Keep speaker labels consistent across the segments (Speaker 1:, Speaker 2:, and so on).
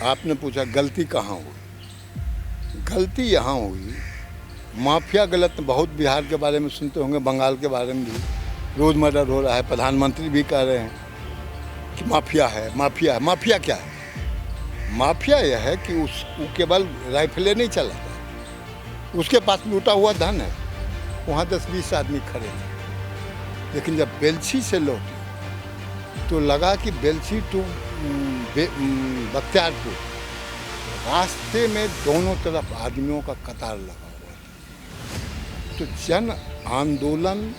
Speaker 1: आपने पूछा गलती कहाँ हुई। गलती यहाँ हुई, माफिया गलत बहुत बिहार के बारे में सुनते होंगे, बंगाल के बारे में भी रोज़ मर्डर हो रहा है। प्रधानमंत्री भी कह रहे हैं कि माफिया है, माफिया है। माफिया क्या है? माफिया यह है कि वो केवल राइफलें नहीं चलाता, उसके पास लूटा हुआ धन है। वहाँ 10-20 आदमी खड़े थे, लेकिन जब बेलछी से लौटे तो लगा कि बेलछी टू बख्तियारपुर रास्ते में दोनों तरफ आदमियों का कतार लगा हुआ था। तो जन आंदोलन,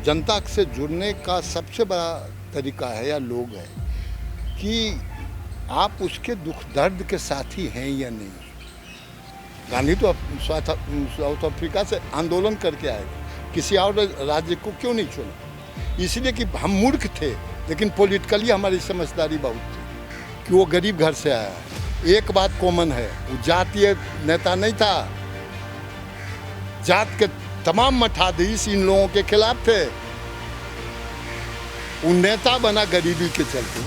Speaker 1: जनता से जुड़ने का सबसे बड़ा तरीका है या लोग है कि आप उसके दुख दर्द के साथी हैं या नहीं। गांधी तो साउथ अफ्रीका से आंदोलन करके आए थे, किसी और राज्य को क्यों नहीं चुना? इसलिए कि हम मूर्ख थे, लेकिन पॉलिटिकली हमारी समझदारी बहुत थी कि वो गरीब घर से आया है। एक बात कॉमन है, वो जातीय नेता नहीं था। जात के तमाम मठाधीश इन लोगों के खिलाफ थे। वो नेता बना गरीबी के चलते,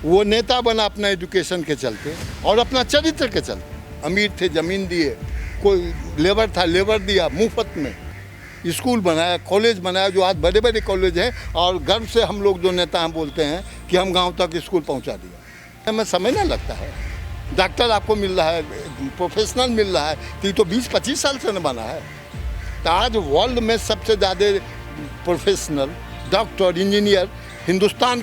Speaker 1: वो नेता बना अपना एजुकेशन के चलते और अपना चरित्र के चलते। अमीर थे, जमीन दिए, कोई लेबर था, लेबर दिया, मुफ्त में स्कूल बनाया, कॉलेज बनाया, जो आज बड़े बड़े कॉलेज हैं। और गर्व से हम लोग जो नेता हैं बोलते हैं कि हम गांव तक स्कूल पहुंचा दिया। हमें समय नहीं लगता है। डॉक्टर आपको मिल रहा है, प्रोफेशनल मिल रहा है, तो ये तो 20-25 साल से न बना है। तो आज वर्ल्ड में सबसे ज़्यादा प्रोफेशनल डॉक्टर, इंजीनियर हिंदुस्तान।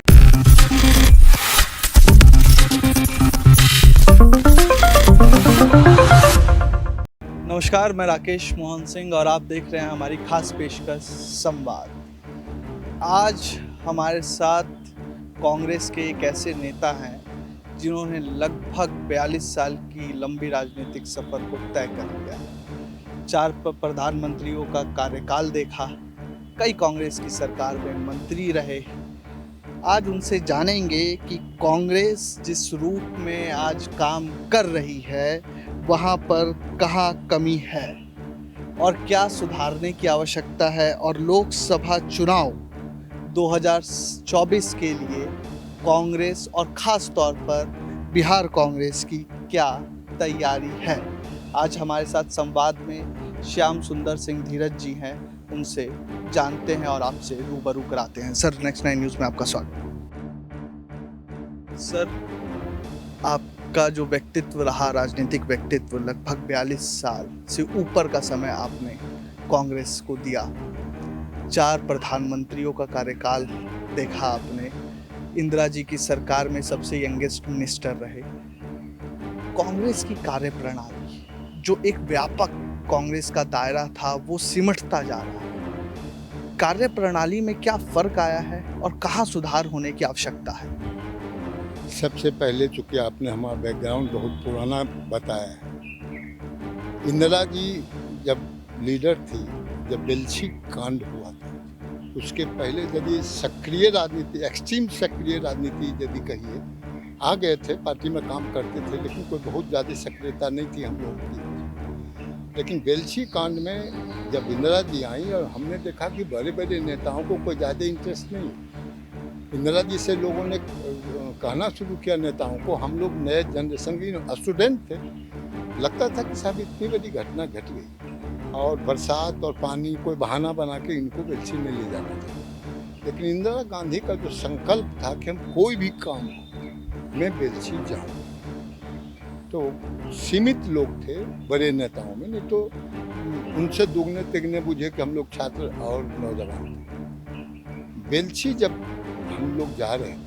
Speaker 2: नमस्कार, मैं राकेश मोहन सिंह और आप देख रहे हैं हमारी खास पेशकश संवाद। आज हमारे साथ कांग्रेस के एक ऐसे नेता हैं जिन्होंने लगभग 42 साल की लंबी राजनीतिक सफर को तय कर लिया है। 4 प्रधानमंत्रियों का कार्यकाल देखा, कई कांग्रेस की सरकार में मंत्री रहे। आज उनसे जानेंगे कि कांग्रेस जिस रूप में आज काम कर रही है वहाँ पर कहाँ कमी है और क्या सुधारने की आवश्यकता है, और लोकसभा चुनाव 2024 के लिए कांग्रेस और ख़ास तौर पर बिहार कांग्रेस की क्या तैयारी है। आज हमारे साथ संवाद में श्याम सुंदर सिंह धीरज जी हैं, उनसे जानते हैं और आपसे रूबरू कराते हैं। सर, नेक्स्ट 9 न्यूज़ में आपका स्वागत। सर, आपका जो व्यक्तित्व रहा, राजनीतिक व्यक्तित्व, लगभग 42 साल से ऊपर का समय आपने कांग्रेस को दिया। 4 प्रधानमंत्रियों का कार्यकाल देखा आपने, इंदिरा जी की सरकार में सबसे यंगेस्ट मिनिस्टर रहे। कांग्रेस की कार्यप्रणाली, जो एक व्यापक कांग्रेस का दायरा था, वो सिमटता जा रहा है। कार्यप्रणाली में क्या फर्क आया है और कहाँ सुधार होने की आवश्यकता है?
Speaker 1: सबसे पहले चूँकि आपने हमारा बैकग्राउंड बहुत पुराना बताया है। इंदिरा जी जब लीडर थी, जब बेलछी कांड हुआ था, उसके पहले यदि सक्रिय राजनीति, एक्सट्रीम सक्रिय राजनीति यदि कहिए, आ गए थे, पार्टी में काम करते थे, लेकिन कोई बहुत ज़्यादा सक्रियता नहीं थी हम लोगों की। लेकिन बेलछी कांड में जब इंदिरा जी आई और हमने देखा कि बड़े बड़े नेताओं को कोई ज़्यादा इंटरेस्ट नहीं। इंदिरा जी से लोगों ने कहना शुरू किया नेताओं को, हम लोग नए जनरेशन के स्टूडेंट थे, लगता था कि साहब इतनी बड़ी घटना घट गई और बरसात और पानी कोई बहाना बना के इनको बेलछी में ले जाना था। लेकिन इंदिरा गांधी का जो संकल्प था कि हम कोई भी काम हो मैं बेलछी जाऊँ, तो सीमित लोग थे बड़े नेताओं में, नहीं तो उनसे दुगने तिगने बुझे कि हम लोग छात्र और नौजवान थे। बेलछी जब हम लोग जा रहे थे,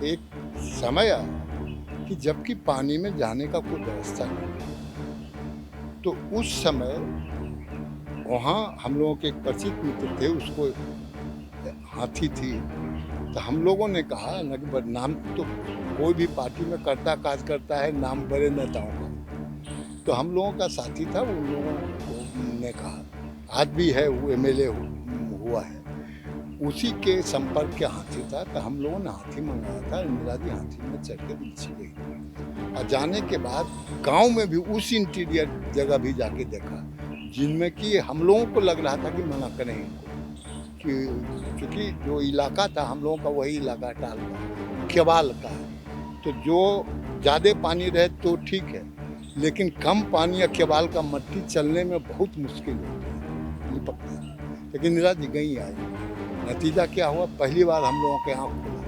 Speaker 1: एक समय आया कि जबकि पानी में जाने का कोई व्यवस्था नहीं, तो उस समय वहाँ हम लोगों के एक परिचित मित्र थे, उसको हाथी थी, तो हम लोगों ने कहा ना कि नाम तो कोई भी पार्टी में करता काज करता है, नाम बड़े नेताओं का। तो हम लोगों का साथी था, उन लोगों को ने कहा, आज भी है, वो MLA हुआ है, उसी के संपर्क के हाथी था। तो हम लोगों ने हाथी मंगाया था, इंदिरा जी हाथी में चढ़ के बेलछी गई। और जाने के बाद गांव में भी उस इंटीरियर जगह भी जाके देखा, जिनमें कि हम लोगों को लग रहा था कि मना करें इनको, कि चूँकि जो इलाका था हम लोगों का वही इलाका टाल का, केवाल का, तो जो ज़्यादा पानी रहे तो ठीक है, लेकिन कम पानी या केबाल का मट्टी चलने में बहुत मुश्किल होती है, लिपकता है। लेकिन इंदिरा जी गई आई, नतीजा क्या हुआ, पहली बार हम लोगों के आँख खुला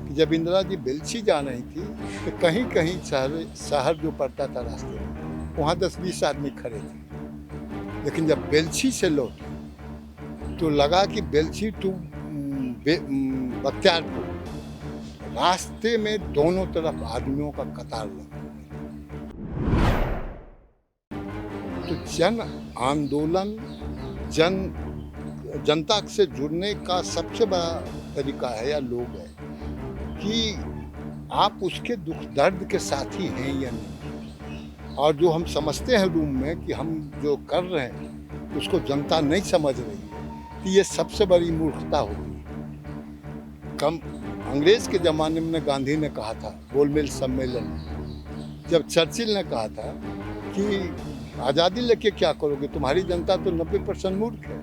Speaker 1: कि जब इंदिरा जी बेलछी जा रही थी तो कहीं कहीं शहर जो पड़ता था रास्ते में, वहाँ 10-20 आदमी खड़े थे। लेकिन जब बेलछी से लौटे तो लगा कि बेलछी टू बख्तियारपुर रास्ते में दोनों तरफ आदमियों का कतार लगा। तो जन आंदोलन, जनता से जुड़ने का सबसे बड़ा तरीका है या लोग है कि आप उसके दुख दर्द के साथी हैं या नहीं। और जो हम समझते हैं रूम में कि हम जो कर रहे हैं उसको जनता नहीं समझ रही है, तो ये सबसे बड़ी मूर्खता होती है। अंग्रेज के ज़माने में गांधी ने कहा था गोलमेज सम्मेलन में, जब चर्चिल ने कहा था कि आज़ादी लेके क्या करोगे, तुम्हारी जनता तो 90% मूर्ख है।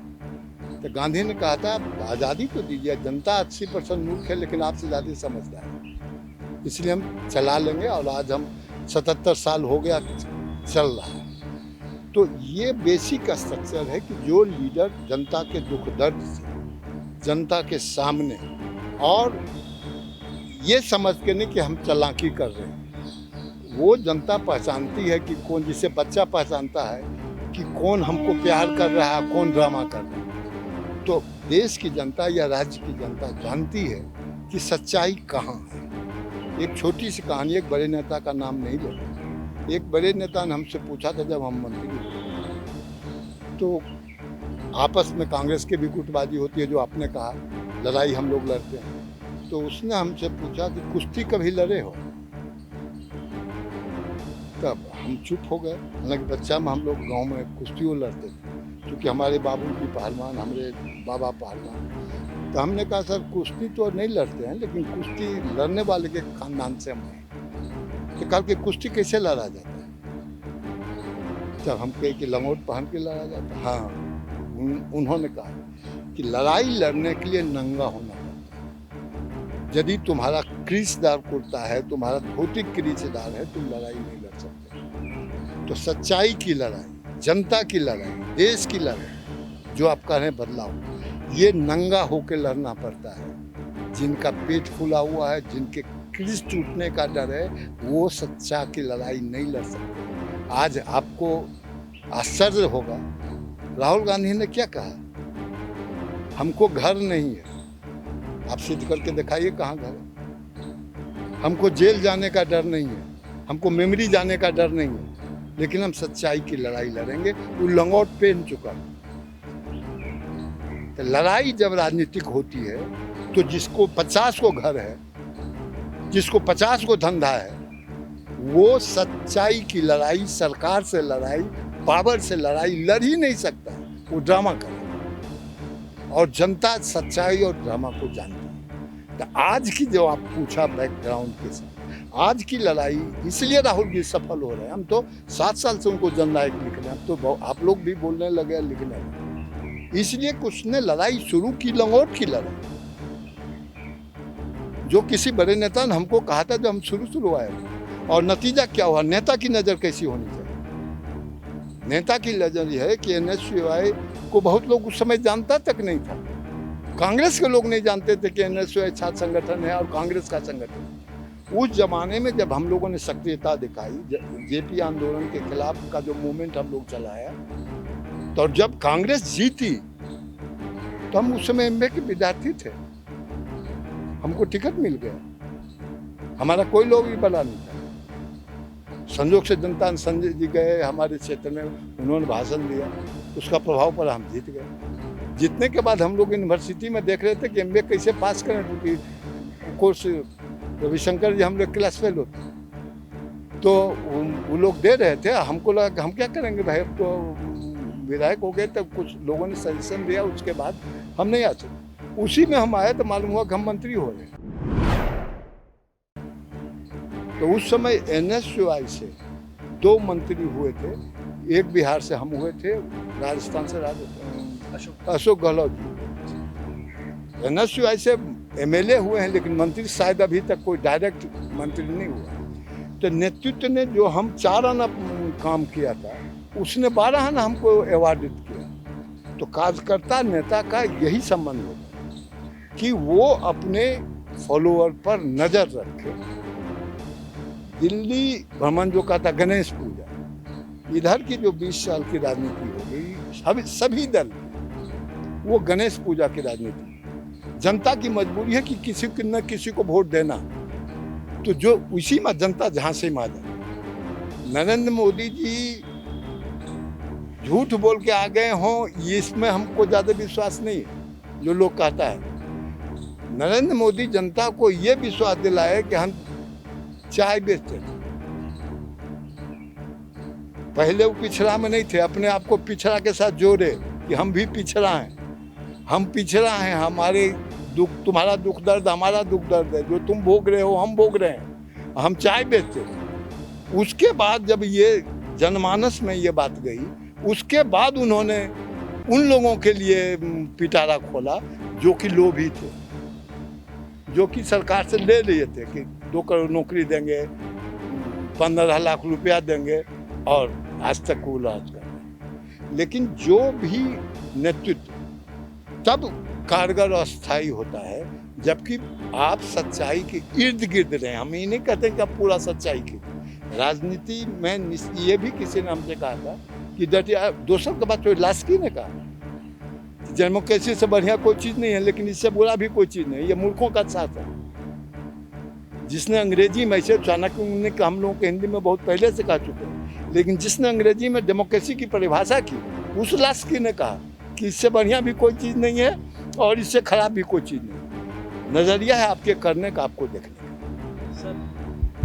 Speaker 1: तो गांधी ने कहा था आज़ादी तो दीजिए, जनता 80% मूर्ख है लेकिन आपसे ज़्यादा समझदार है, इसलिए हम चला लेंगे। और आज हम 77 साल हो गया चल रहा है। तो ये बेसिक स्ट्रक्चर है कि जो लीडर जनता के दुख दर्द से, जनता के सामने, और ये समझ के नहीं कि हम चालाकी कर रहे हैं, वो जनता पहचानती है कि कौन, जिसे बच्चा पहचानता है कि कौन हमको प्यार कर रहा है, कौन ड्रामा कर रहा है। तो देश की जनता या राज्य की जनता जानती है कि सच्चाई कहाँ है। एक छोटी सी कहानी, एक बड़े नेता का नाम नहीं ले, एक बड़े नेता ने हमसे पूछा था जब हम मंत्री थे, तो आपस में कांग्रेस की भी गुटबाजी होती है, जो आपने कहा लड़ाई हम लोग लड़ते हैं। तो उसने हमसे पूछा कि कुश्ती कभी लड़े हो, तब हम चुप हो गए। हालांकि बच्चा में हम लोग गांव में कुश्तियों लड़ते थे, क्योंकि हमारे बाबूजी पहलवान, हमारे बाबा पहलवान। तो हमने कहा सर कुश्ती तो नहीं लड़ते हैं, लेकिन कुश्ती लड़ने वाले के खानदान से हम हैं। तो कहा कि कुश्ती कैसे लड़ा जाता है, जब हम कहे कि लंगोट पहन के लड़ा जाता है। हाँ, उन्होंने कहा कि लड़ाई लड़ने के लिए नंगा होना पड़ता है। यदि तुम्हारा क्रीचदार कुर्ता है, तुम्हारा धोती क्रीचदार है, तुम लड़ाई नहीं लड़ सकते। तो सच्चाई की लड़ाई, जनता की लड़ाई, देश की लड़ाई, जो आप कह रहे हैं बदलाव, ये नंगा होकर लड़ना पड़ता है। जिनका पेट फूला हुआ है, जिनके क्रीच टूटने का डर है, वो सच्चा की लड़ाई नहीं लड़ सकते। आज आपको आश्चर्य होगा, राहुल गांधी ने क्या कहा, हमको घर नहीं है। आप सिद्ध करके दिखाइए कहाँ घर है। हमको जेल जाने का डर नहीं है, हमको मेमोरी जाने का डर नहीं है, लेकिन हम सच्चाई की लड़ाई लड़ेंगे। वो लंगोट पहन चुका। तो लड़ाई जब राजनीतिक होती है तो जिसको 50 को घर है, जिसको 50 को धंधा है, वो सच्चाई की लड़ाई, सरकार से लड़ाई, पावर से लड़ाई लड़ ही नहीं सकता। वो ड्रामा करे, और जनता सच्चाई और ड्रामा को जानती है। तो आज की जो आप पूछा बैकग्राउंड के साथ, आज की लड़ाई इसलिए राहुल जी सफल हो रहे हैं। हम तो 7 साल से उनको जननायक लिख रहे हैं, अब तो आप लोग भी बोलने लगे लिखने लगे। इसलिए कुछ ने लड़ाई शुरू की, लंगोट की लड़ाई, जो किसी बड़े नेता ने हमको कहा था जब हम शुरू आए। और नतीजा क्या हुआ, नेता की नज़र कैसी होनी चाहिए। नेता की नज़र यह है कि NSUI को बहुत लोग उस समय जानता तक नहीं था। कांग्रेस के लोग नहीं जानते थे कि NSUI छात्र संगठन है और कांग्रेस का संगठन। उस जमाने में जब हम लोगों ने सक्रियता दिखाई, JP आंदोलन के खिलाफ का जो मूवमेंट हम लोग चलाया, तो जब कांग्रेस जीती तो हम उस समय MBA के विद्यार्थी थे, हमको टिकट मिल गया। हमारा कोई लोग भी बड़ा नहीं था। संजोग से जनता ने, संजय जी गए हमारे क्षेत्र में, उन्होंने भाषण दिया, उसका प्रभाव पड़ा, हम जीत गए। जीतने के बाद हम लोग यूनिवर्सिटी में देख रहे थे कि MBA कैसे पास करें, क्योंकि कोर्स रविशंकर जी हम लोग क्लास फेल होते, तो वो लोग दे रहे थे। हमको लगा कि हम क्या करेंगे भाई, अब तो विधायक हो गए। तब कुछ लोगों ने सजेशन दिया, उसके बाद हम नहीं आ सके। उसी में हम आए तो मालूम हुआ कि हम मंत्री हो गए। तो उस समय NSUI से 2 मंत्री हुए थे, एक बिहार से हम हुए थे, राजस्थान से अशोक गहलोत जी। NSUI से एमएलए हुए हैं, लेकिन मंत्री शायद अभी तक कोई डायरेक्ट मंत्री नहीं हुआ। तो नेतृत्व ने जो हम 4 आना काम किया था, उसने 12 आना हमको अवार्डित किया। तो कार्यकर्ता नेता का यही संबंध होता है कि वो अपने फॉलोअर पर नजर रखे। दिल्ली भ्रमण जो कहता गणेश पूजा, इधर की जो 20 साल की राजनीति हो गई, सभी दल वो गणेश पूजा की राजनीति। जनता की मजबूरी है कि किसी न किसी को वोट देना, तो जो उसी में जनता जहां से आ जाए। नरेंद्र मोदी जी झूठ बोल के आ गए हों, ये इसमें हमको ज्यादा विश्वास नहीं है। जो लोग कहता है, नरेंद्र मोदी जनता को ये विश्वास दिलाए कि हम चाय बेचते थे। पहले वो पिछड़ा में नहीं थे, अपने आप को पिछड़ा के साथ जोड़े कि हम भी पिछड़ा हैं, हम पिछड़ा हैं, हमारे दुख, तुम्हारा दुख दर्द हमारा दुख दर्द है, जो तुम भोग रहे हो हम भोग रहे हैं, हम चाय बेचते थे। उसके बाद जब ये जनमानस में ये बात गई, उसके बाद उन्होंने उन लोगों के लिए पिटारा खोला जो कि लोभी थे, जो कि सरकार से ले लिए थे कि 2 करोड़ नौकरी देंगे, 15 लाख रुपया देंगे, और आज तक वो इलाज कर रहे। लेकिन जो भी नेतृत्व तब कारगर और स्थायी होता है जबकि आप सच्चाई के इर्द गिर्द रहे। हम ये नहीं कहते कि आप पूरा सच्चाई की राजनीति में। ये भी किसी ने हमसे कहा था कि दोस्तों के बाद तो लास्की ने कहा, डेमोक्रेसी से बढ़िया कोई चीज नहीं है, लेकिन इससे बुरा भी कोई चीज नहीं, ये मूर्खों का साथ है। जिसने अंग्रेजी में, ऐसे चाणक्य ने हम लोगों को हिंदी में बहुत पहले से कह चुके हैं, लेकिन जिसने अंग्रेजी में डेमोक्रेसी की परिभाषा की, उस लास्की ने कहा कि इससे बढ़िया भी कोई चीज नहीं है और इससे खराब भी कोई चीज नहीं। नजरिया है आपके करने का, आपको देखने का।
Speaker 2: सर,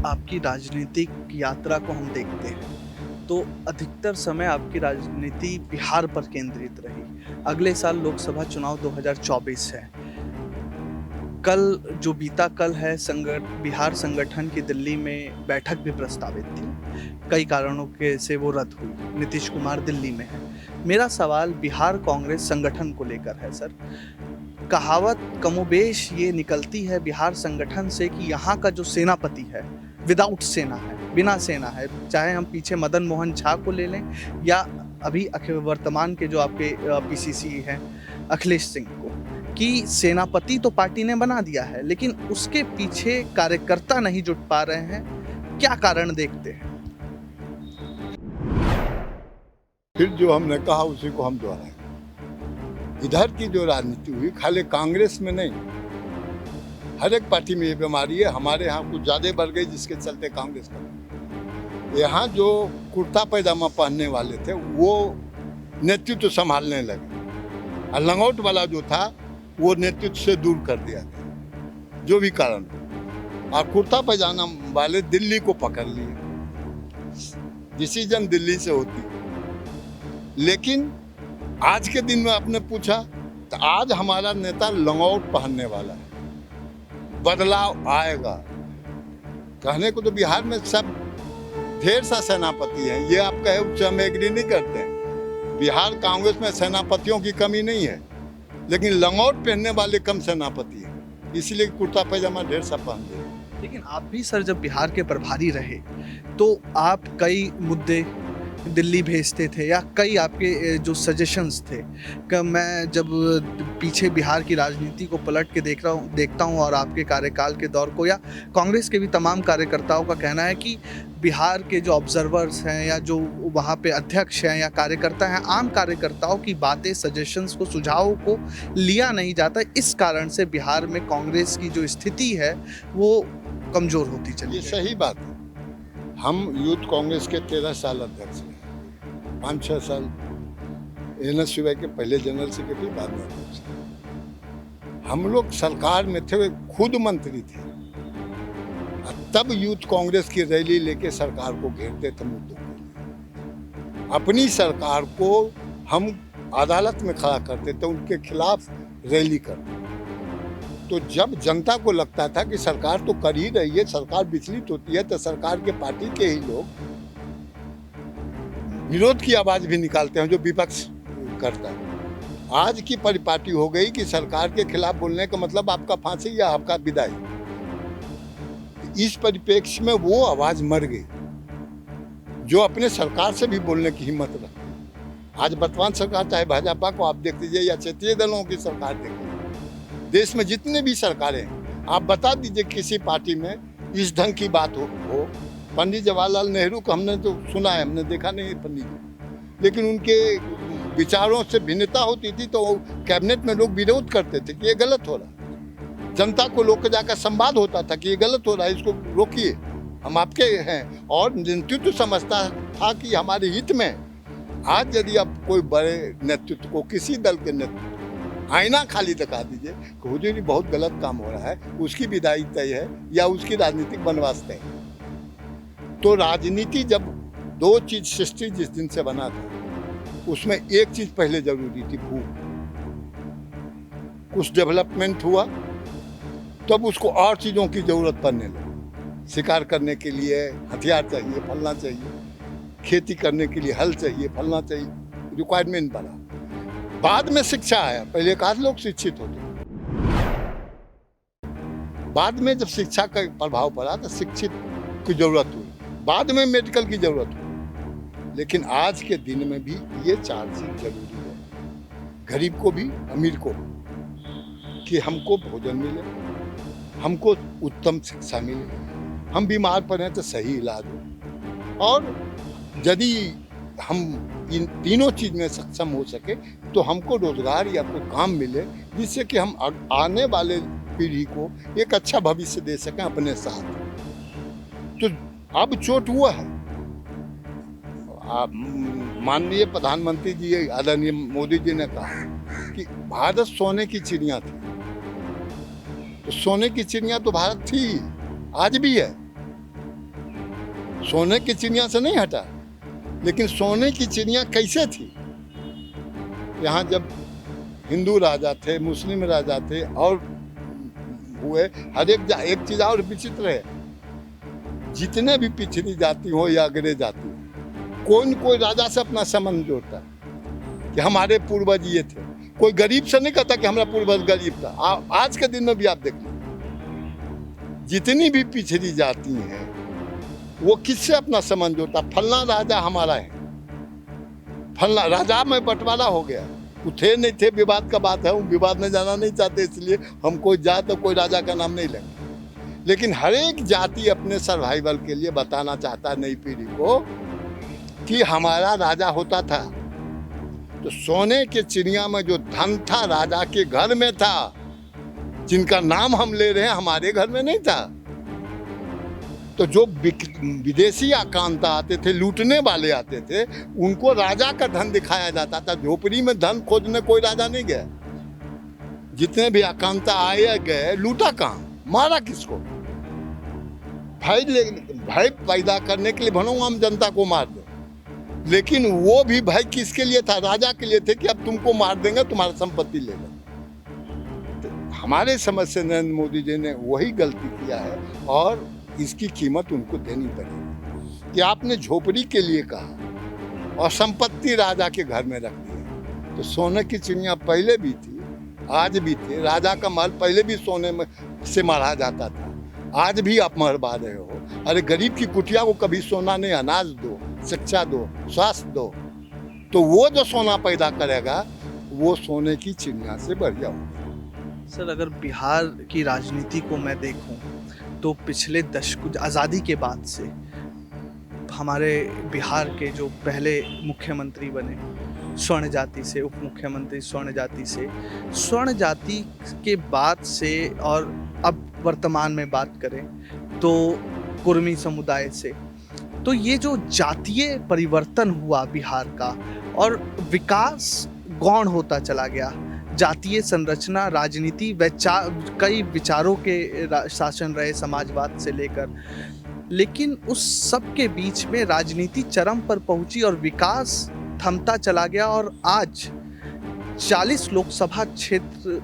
Speaker 2: आपकी राजनीतिक यात्रा को हम देखते हैं तो अधिकतर समय आपकी राजनीति बिहार पर केंद्रित रही। अगले साल लोकसभा चुनाव 2024 है। कल जो बीता कल है, बिहार संगठन की दिल्ली में बैठक भी प्रस्तावित थी, कई कारणों के से वो रद्द हुई। नीतीश कुमार दिल्ली में है। मेरा सवाल बिहार कांग्रेस संगठन को लेकर है। सर, कहावत कमोबेश ये निकलती है बिहार संगठन से कि यहाँ का जो सेनापति है विदाउट सेना है, बिना सेना है। चाहे हम पीछे मदन मोहन झा को ले लें या अभी वर्तमान के जो आपके पीसीसी हैं अखिलेश सिंह को, कि सेनापति तो पार्टी ने बना दिया है, लेकिन उसके पीछे कार्यकर्ता नहीं जुट पा रहे हैं। क्या कारण देखते हैं?
Speaker 1: फिर जो हमने कहा उसी को हम दोहराएं। इधर की जो राजनीति हुई, खाली कांग्रेस में नहीं, हर एक पार्टी में ये बीमारी है। हमारे यहाँ कुछ ज्यादा बढ़ गई, जिसके चलते कांग्रेस का यहाँ जो कुर्ता पैजामा पहनने वाले थे वो नेतृत्व संभालने लगे, और लंगोट वाला जो था वो नेतृत्व से दूर कर दिया गया, जो भी कारण हो। और कुर्ता पैजामा वाले दिल्ली को पकड़ लिए, डिसीजन दिल्ली से होती। लेकिन आज के दिन में आपने पूछा तो आज हमारा नेता लंगोट पहनने वाला है। बदलाव आएगा। कहने को तो बिहार में सब ढेर सा सेनापति है, ये आप कहे उससे हम एग्री नहीं करते हैं। बिहार कांग्रेस में सेनापतियों की कमी नहीं है, लेकिन लंगोट पहनने वाले कम सेनापति हैं, इसलिए कुर्ता पैजामा ढेर सा पहनते हैं।
Speaker 2: लेकिन आप भी सर जब बिहार के प्रभारी रहे तो आप कई मुद्दे दिल्ली भेजते थे या कई आपके जो सजेशंस थे। कि मैं जब पीछे बिहार की राजनीति को पलट के देखता हूँ और आपके कार्यकाल के दौर को, या कांग्रेस के भी तमाम कार्यकर्ताओं का कहना है कि बिहार के जो ऑब्जर्वर्स हैं या जो वहाँ पे अध्यक्ष हैं या कार्यकर्ता हैं, आम कार्यकर्ताओं की बातें, सजेशंस को, सुझावों को लिया नहीं जाता। इस कारण से बिहार में कांग्रेस की जो स्थिति है वो कमज़ोर होती चली
Speaker 1: ये
Speaker 2: गई।
Speaker 1: सही बात है। हम यूथ कांग्रेस के 13 साल अध्यक्ष हैं, 5-6 साल एनएस शिवाय के पहले जनरल सेक्रेटरी, बाद में अध्यक्ष। हम लोग सरकार में थे, खुद मंत्री थे, तब यूथ कांग्रेस की रैली लेके सरकार को घेरते थे मुद्दों के लिए। अपनी सरकार को हम अदालत में खड़ा करते थे, उनके खिलाफ रैली करते। तो जब जनता को लगता था कि सरकार तो कर ही रही है, सरकार विचलित होती है, तो सरकार के पार्टी के ही लोग विरोध की आवाज भी निकालते हैं, जो विपक्ष करता है। आज की परिपाटी हो गई कि सरकार के खिलाफ बोलने का मतलब आपका फांसी या आपका विदाई। इस परिप्रेक्ष्य में वो आवाज मर गई जो अपने सरकार से भी बोलने की हिम्मत रखती। आज वर्तमान सरकार, चाहे भाजपा को आप देख लीजिए या क्षेत्रीय दलों की सरकार देख लीजिए, देश में जितने भी सरकारें हैं, आप बता दीजिए किसी पार्टी में इस ढंग की बात हो। पंडित जवाहरलाल नेहरू को हमने तो सुना है, हमने देखा नहीं पंडित जी, लेकिन उनके विचारों से भिन्नता होती थी तो कैबिनेट में लोग विरोध करते थे कि ये गलत हो रहा है। जनता को लोग जाकर संवाद होता था कि ये गलत हो रहा है, इसको रोकिए, हम आपके हैं। और नेतृत्व समझता था कि हमारे हित में। आज यदि आप कोई बड़े नेतृत्व को, किसी दल के नेतृत्व, आईना खाली दिखा दीजिए कि हुजूर जी बहुत गलत काम हो रहा है, उसकी विदाई तय है या उसकी राजनीतिक बनवास तय है। तो राजनीति जब दो चीज सृष्टि जिस दिन से बना था, उसमें एक चीज पहले जरूरी थी, भूख। कुछ डेवलपमेंट हुआ तब उसको और चीजों की जरूरत पड़ने लगी। शिकार करने के लिए हथियार चाहिए, फलना चाहिए, खेती करने के लिए हल चाहिए, फलना चाहिए, रिक्वायरमेंट बढ़ा। बाद में शिक्षा आया, पहले एकाध लोग शिक्षित होते, बाद में जब शिक्षा का प्रभाव पड़ा तो शिक्षित की जरूरत हुई, बाद में मेडिकल की जरूरत हुई। लेकिन आज के दिन में भी ये चार चीज जरूरी है, गरीब को भी अमीर को भी, कि हमको भोजन मिले, हमको उत्तम शिक्षा मिले, हम बीमार पड़े तो सही इलाज हो। और यदि हम इन तीनों चीज में सक्षम हो सके तो हमको रोजगार या कोई काम मिले जिससे कि हम आने वाले पीढ़ी को एक अच्छा भविष्य दे सकें अपने साथ। तो अब चोट हुआ है। माननीय प्रधानमंत्री जी आदरणीय मोदी जी ने कहा कि भारत सोने की चिड़िया थी, तो सोने की चिड़िया तो भारत थी, आज भी है, सोने की चिड़िया से नहीं हटा। लेकिन सोने की चिड़िया कैसे थी? यहाँ जब हिंदू राजा थे, मुस्लिम राजा थे और हुए, हर एक चीज और विचित्र है, जितने भी पिछड़ी जाति हो या अग्रे जाति, कोई न कोई राजा से अपना संबंध जोड़ता कि हमारे पूर्वज ये थे। कोई गरीब से नहीं कहता कि हमारा पूर्वज गरीब था। आज के दिन में भी आप देख लीजिए, जितनी भी पिछड़ी जाति हैं वो किससे अपना संबंध जोड़ता, फलना राजा हमारा है, फलना राजा में बंटवारा हो गया। वो थे नहीं थे, विवाद का बात है, वो विवाद में जाना नहीं चाहते, इसलिए हम कोई जात और कोई राजा का नाम नहीं लेंगे। लेकिन हर एक जाति अपने सर्वाइवल के लिए बताना चाहता है नई पीढ़ी को कि हमारा राजा होता था। तो सोने के चिड़िया में जो धन था राजा के घर में था, जिनका नाम हम ले रहे हैं हमारे घर में नहीं था। तो जो विदेशी आकांता आते थे, लूटने वाले आते थे, उनको राजा का धन दिखाया जाता था। झोपड़ी में धन खोजने कोई राजा नहीं गया। जितने भी आकांता आए गए, लूटा कहाँ, मारा किसको? भय पैदा करने के लिए भनो हम जनता को मार दे। लेकिन वो भी भय किसके लिए था? राजा के लिए थे कि अब तुमको मार देंगे, तुम्हारी संपत्ति ले लेंगे। तो हमारे समझ से नरेंद्र मोदी जी ने वही गलती किया है और इसकी कीमत उनको देनी पड़ेगी कि आपने झोपड़ी के लिए कहा और संपत्ति राजा के घर में रख दी। तो सोने की चिड़िया पहले भी थी, आज भी थी। राजा का महल पहले भी सोने में से मारा जाता था, आज भी आप मरवा रहे हो। अरे गरीब की कुटिया को कभी सोना नहीं, अनाज दो, शिक्षा दो, स्वास्थ्य दो, तो वो जो सोना पैदा करेगा वो सोने की चिड़िया से बढ़िया होगा।
Speaker 2: सर, अगर बिहार की राजनीति को मैं देखूं तो पिछले दशक आज़ादी के बाद से हमारे बिहार के जो पहले मुख्यमंत्री बने स्वर्ण जाति से, उप मुख्यमंत्री स्वर्ण जाति से, स्वर्ण जाति के बाद से और अब वर्तमान में बात करें तो कुर्मी समुदाय से, तो ये जो जातीय परिवर्तन हुआ बिहार का और विकास गौण होता चला गया। जातीय संरचना, राजनीति, कई विचारों के शासन रहे समाजवाद से लेकर, लेकिन उस सब के बीच में राजनीति चरम पर पहुंची और विकास थमता चला गया। और आज 40 लोकसभा क्षेत्र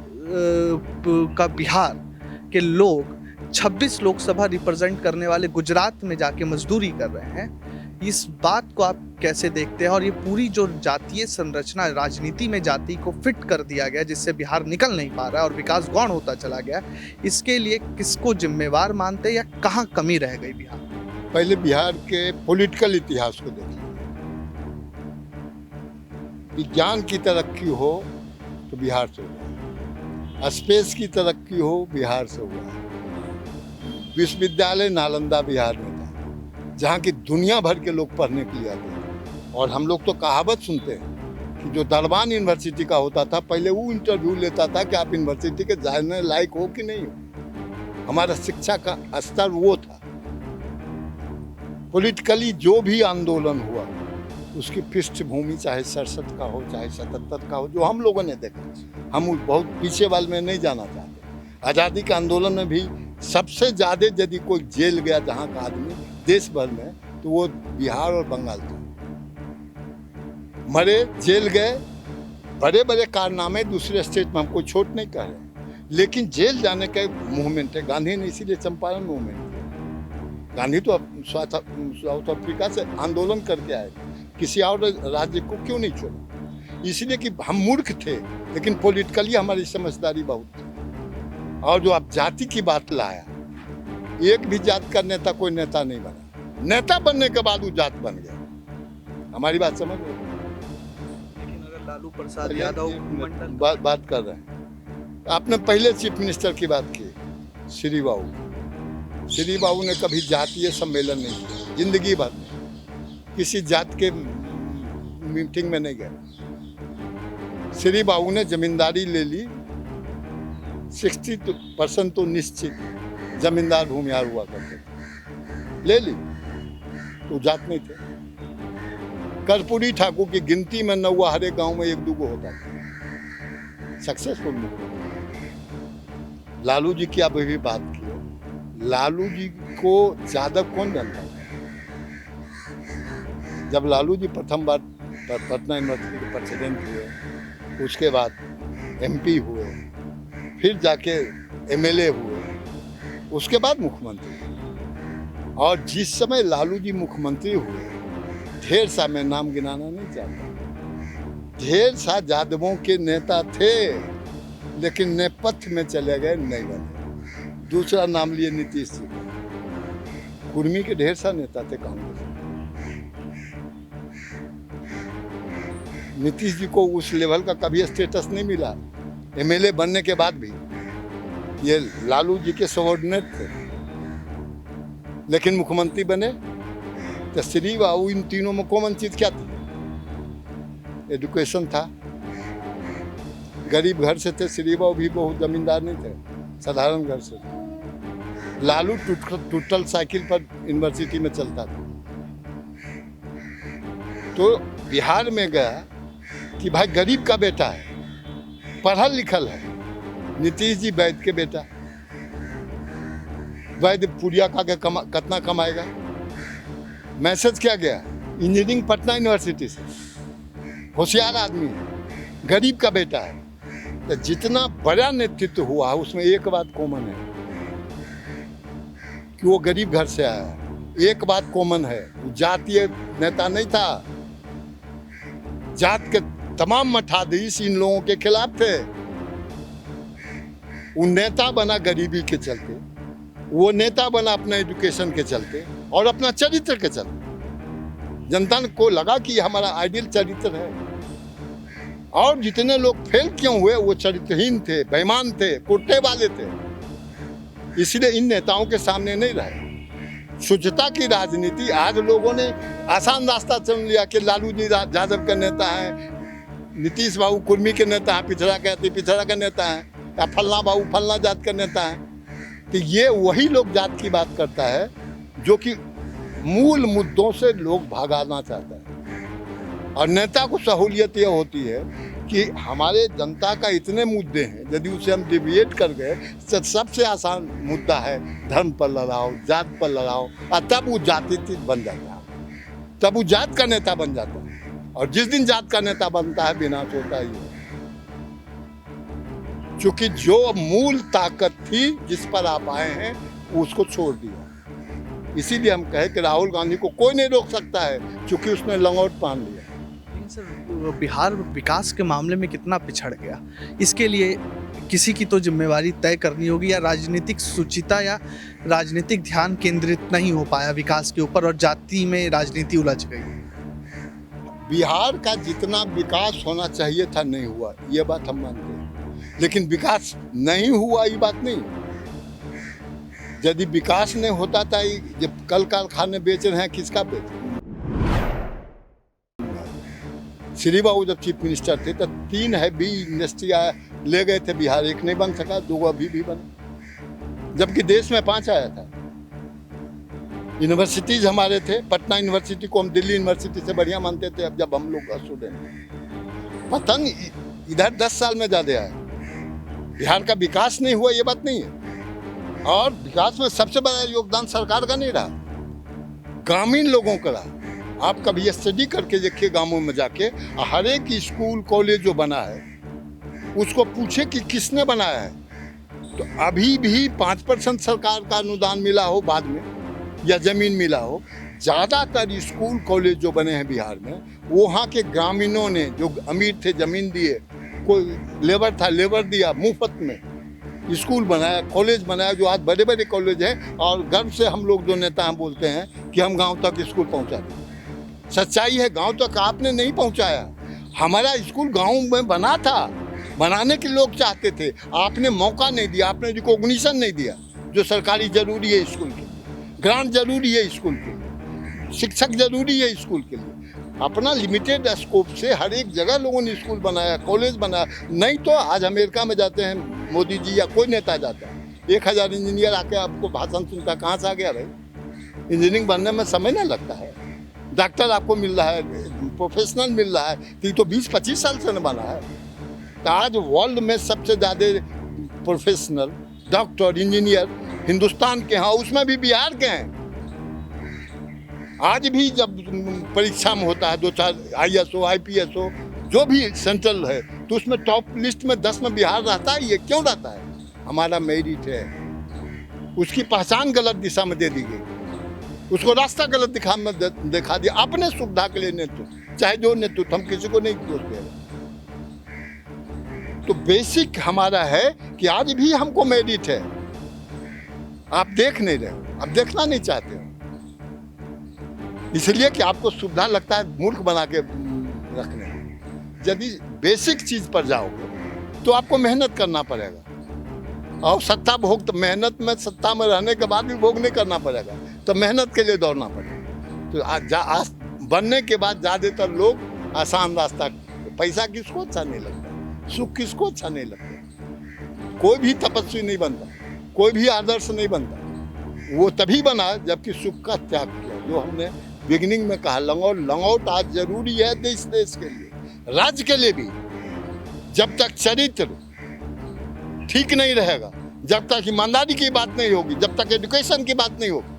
Speaker 2: का बिहार के लोग 26 लोकसभा रिप्रेजेंट करने वाले गुजरात में जाके मजदूरी कर रहे हैं। इस बात को आप कैसे देखते हैं? और ये पूरी जो जातीय संरचना राजनीति में जाति को फिट कर दिया गया, जिससे बिहार निकल नहीं पा रहा है और विकास गौण होता चला गया, इसके लिए किसको जिम्मेवार मानते हैं या कहाँ कमी रह गई बिहार?
Speaker 1: पहले बिहार के पॉलिटिकल इतिहास को देखिए। विज्ञान की तरक्की हो तो बिहार से हुआ, स्पेस की तरक्की हो बिहार से हुआ। विश्वविद्यालय नालंदा बिहार में था, जहाँ की दुनिया भर के लोग पढ़ने के लिए आते थे। और हम लोग तो कहावत सुनते हैं कि जो दरबान यूनिवर्सिटी का होता था, पहले वो इंटरव्यू लेता था कि आप यूनिवर्सिटी के जाने लायक हो कि नहीं हो। हमारा शिक्षा का स्तर वो था। पॉलिटिकली जो भी आंदोलन हुआ, उसकी पृष्ठभूमि चाहे 67 का हो चाहे 77 का हो, जो हम लोगों ने देखा, हम बहुत पीछे वाले में नहीं जाना चाहते। आज़ादी के आंदोलन में भी सबसे ज़्यादा यदि कोई जेल गया जहाँ का आदमी देश भर में, तो वो बिहार और बंगाल था। मरे, जेल गए, बड़े बड़े कारनामे दूसरे स्टेट में, हम कोई छोट नहीं कह रहे, लेकिन जेल जाने का मूवमेंट है। गांधी ने इसीलिए चंपारण मूवमेंट किया। गांधी तो साउथ अफ्रीका से आंदोलन करके आए, किसी और राज्य को क्यों नहीं छोड़ा? इसलिए कि हम मूर्ख थे, लेकिन पॉलिटिकली हमारी समझदारी बहुत थी। और जो आप जाति की बात लाया, एक भी जात का नेता कोई नेता नहीं बना। नेता बनने के बाद वो जात बन गया। हमारी बात समझ रहे हो?
Speaker 2: लेकिन अगर लालू प्रसाद यादव मंडल
Speaker 1: बात कर रहे हैं, आपने पहले चीफ मिनिस्टर की बात की, श्री बाबू। श्री बाबू ने कभी जातीय सम्मेलन नहीं किया जिंदगी भर में, किसी जात के मीटिंग में नहीं गए। श्री बाबू ने जमींदारी ले ली, 60% तो निश्चित जमींदार भूमिहार हुआ करते थे, ले ली, तो जात नहीं थे। कर्पूरी ठाकुर की गिनती में नौवा हर एक गांव में एक दूगो होता था। सक्सेसफुल मुख्यमंत्री। लालू जी की आप अभी बात की, लालू जी को यादव कौन जानता था? जब लालू जी प्रथम बार पटना यूनिवर्सिटी के प्रेसिडेंट हुए, उसके बाद एमपी हुए, फिर जाके एमएलए हुए, उसके बाद मुख्यमंत्री हुए। और जिस समय लालू जी मुख्यमंत्री हुए, ढेर सा, मैं नाम गिनाना नहीं चाहता, ढेर सा यादवों के नेता थे, लेकिन नेपथ्य में चले गए, नहीं बने। दूसरा नाम लिए नीतीश जी, कुर्मी के ढेर सा नेता थे कांग्रेस। नीतीश जी को उस लेवल का कभी स्टेटस नहीं मिला, एमएलए बनने के बाद भी। ये लालू जी के सबऑर्डिनेट थे, लेकिन मुख्यमंत्री बने तो श्री बाबू, इन तीनों में कॉमन चीज क्या थी? एजुकेशन था। गरीब घर से थे, श्री बाबू भी बहुत जमींदार नहीं थे, साधारण घर से थे। लालू टूटल साइकिल पर यूनिवर्सिटी में चलता था। तो बिहार में गया कि भाई गरीब का बेटा है, पढ़ल लिखल है। नीतीश जी वैद्य के बेटा, वैद्य पुरिया का कितना कमाएगा? मैसेज क्या गया? इंजीनियरिंग पटना यूनिवर्सिटी से, होशियार आदमी है, गरीब का बेटा है। तो जितना बड़ा नेतृत्व हुआ, उसमें एक बात कॉमन है कि वो गरीब घर से आया है। एक बात कॉमन है, वो जातीय नेता नहीं था। जात के तमाम मठाधीश इन लोगों के खिलाफ थे। वो नेता बना गरीबी के चलते, वो नेता बना अपना एजुकेशन के चलते और अपना चरित्र के चलते। जनता को लगा कि हमारा आइडियल चरित्र है। और जितने लोग फेल क्यों हुए, वो चरित्रहीन थे, बेईमान थे, कुर्ते वाले थे, इसलिए इन नेताओं के सामने नहीं रहे। शुद्धता की राजनीति, आज लोगों ने आसान रास्ता चुन लिया कि लालू जी यादव के नेता हैं, नीतीश बाबू कुर्मी के नेता हैं, पिछड़ा के नेता हैं, या फलना बाबू फलना जात के नेता हैं। तो ये वही लोग जात की बात करता है जो कि मूल मुद्दों से लोग भागाना चाहता है। और नेता को सहूलियत यह होती है कि हमारे जनता का इतने मुद्दे हैं, यदि उसे हम डिविएट कर गए तो सबसे आसान मुद्दा है धर्म पर लड़ाओ, जात पर लड़ाओ, और तब वो जाति बन जाता है, तब वो जात का नेता बन जाता है। और जिस दिन जात का नेता बनता है, विनाश होता ही है। क्योंकि जो मूल ताकत थी जिस पर आप आए हैं, उसको छोड़ दिया। इसीलिए हम कहे कि राहुल गांधी को कोई नहीं रोक सकता है, क्योंकि उसने लंगोट पहन लिया।
Speaker 2: लेकिन सर बिहार विकास के मामले में कितना पिछड़ गया, इसके लिए किसी की तो जिम्मेवारी तय करनी होगी, या राजनीतिक सुचिता या राजनीतिक ध्यान केंद्रित नहीं हो पाया विकास के ऊपर और जाति में राजनीति उलझ गई।
Speaker 1: बिहार का जितना विकास होना चाहिए था नहीं हुआ, ये बात हम मानते हैं, लेकिन विकास नहीं हुआ ये बात नहीं। यदि विकास नहीं होता था, जब कल कारखाने बेच रहे हैं, किसका बेच रहे हैं? श्री बाबू जब चीफ मिनिस्टर थे तो 3 हैवी इंडस्ट्री ले गए थे बिहार, एक नहीं बन सका, 2 अभी भी बने, जबकि देश में 5 आया था। यूनिवर्सिटीज हमारे थे, पटना यूनिवर्सिटी को हम दिल्ली यूनिवर्सिटी से बढ़िया मानते थे, अब जब हम लोग का स्टूडेंट पतन इधर 10 साल में ज्यादा आया। बिहार का विकास नहीं हुआ ये बात नहीं है, और विकास में सबसे बड़ा योगदान सरकार का नहीं रहा, ग्रामीण लोगों का रहा। आप कभी स्टडी करके देखिए गांवों में जाके, हर एक स्कूल कॉलेज जो बना है उसको पूछे कि किसने बनाया है, तो अभी भी 5% सरकार का अनुदान मिला हो बाद में, या जमीन मिला हो। ज़्यादातर स्कूल कॉलेज जो बने हैं बिहार में, वहाँ के ग्रामीणों ने, जो अमीर थे जमीन दिए, कोई लेबर था लेबर दिया, मुफ्त में स्कूल बनाया, कॉलेज बनाया, जो आज बड़े बड़े कॉलेज हैं। और गर्व से हम लोग जो नेता हैं बोलते हैं कि हम गांव तक स्कूल पहुंचाते। सच्चाई है, गांव तक आपने नहीं पहुंचाया। हमारा स्कूल गांव में बना था, बनाने के लोग चाहते थे, आपने मौका नहीं दिया, आपने रिकॉग्निशन नहीं दिया, जो सरकारी जरूरी है स्कूल के लिए, ग्रांट जरूरी है स्कूल के लिए, शिक्षक जरूरी है स्कूल के लिए। अपना लिमिटेड स्कोप से हर एक जगह लोगों ने स्कूल बनाया, कॉलेज बनाया। नहीं तो आज अमेरिका में जाते हैं मोदी जी या कोई नेता जाता है, 1000 इंजीनियर आके आपको भाषण सुनता, कहाँ से आ गया भाई? इंजीनियरिंग बनने में समय नहीं लगता है। डॉक्टर आपको मिल रहा है, प्रोफेशनल मिल रहा है, तो ये तो 20-25 साल से न बना है। तो आज वर्ल्ड में सबसे ज़्यादा प्रोफेशनल डॉक्टर इंजीनियर हिंदुस्तान के हैं, उसमें भी बिहार के हैं। आज भी जब परीक्षा में होता है 2-4 IAS हो, IPS हो, जो भी सेंट्रल है, तो उसमें टॉप लिस्ट में 10 में बिहार रहता है। ये क्यों रहता है? हमारा मेरिट है। उसकी पहचान गलत दिशा में दे दी गई, उसको रास्ता गलत दिखा दिया, अपने सुविधा के लिए नेतृत्व, चाहे जो नेतृत्व, हम किसी को नहीं दोष दे रहे। तो बेसिक हमारा है कि आज भी हमको मेरिट है। आप देख नहीं रहे हो, आप देखना नहीं चाहते हो, इसलिए कि आपको सुविधा लगता है मूर्ख बना के रखने। यदि बेसिक चीज पर जाओगे तो आपको मेहनत करना पड़ेगा, और सत्ता भोग, तो मेहनत में सत्ता में रहने के बाद भी भोग नहीं करना पड़ेगा, तो मेहनत के लिए दौड़ना पड़ेगा। तो आज बनने के बाद ज़्यादातर लोग आसान रास्ता, पैसा किसको अच्छा नहीं लगता, सुख किसको अच्छा नहीं लगता। कोई भी तपस्वी नहीं बनता, कोई भी आदर्श नहीं बनता। वो तभी बना जबकि सुख का त्याग किया, जो हमने बिगिनिंग में कहा। लंगोट आज जरूरी है देश के लिए, राज्य के लिए भी। जब तक चरित्र ठीक नहीं रहेगा, जब तक ईमानदारी की बात नहीं होगी, जब तक एजुकेशन की बात नहीं होगी,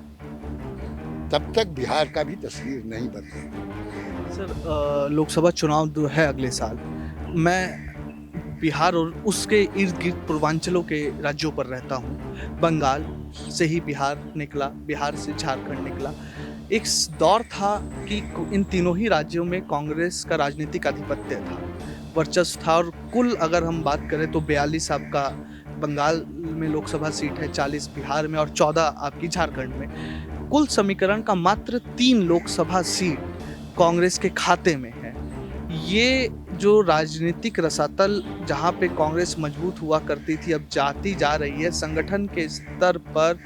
Speaker 1: तब तक बिहार का भी तस्वीर नहीं बदलेगी।
Speaker 2: सर लोकसभा चुनाव जो है अगले साल, मैं बिहार और उसके इर्द गिर्द पूर्वांचलों के राज्यों पर रहता हूँ। बंगाल से ही बिहार निकला, बिहार से झारखंड निकला। एक दौर था कि इन तीनों ही राज्यों में कांग्रेस का राजनीतिक आधिपत्य था, वर्चस्व था। और कुल अगर हम बात करें तो 42 आपका बंगाल में लोकसभा सीट है, 40 बिहार में और 14 आपकी झारखंड में। कुल समीकरण का मात्र 3 लोकसभा सीट कांग्रेस के खाते में है। ये जो राजनीतिक रसातल जहाँ पे कांग्रेस मजबूत हुआ करती थी, अब जाती जा रही है। संगठन के स्तर पर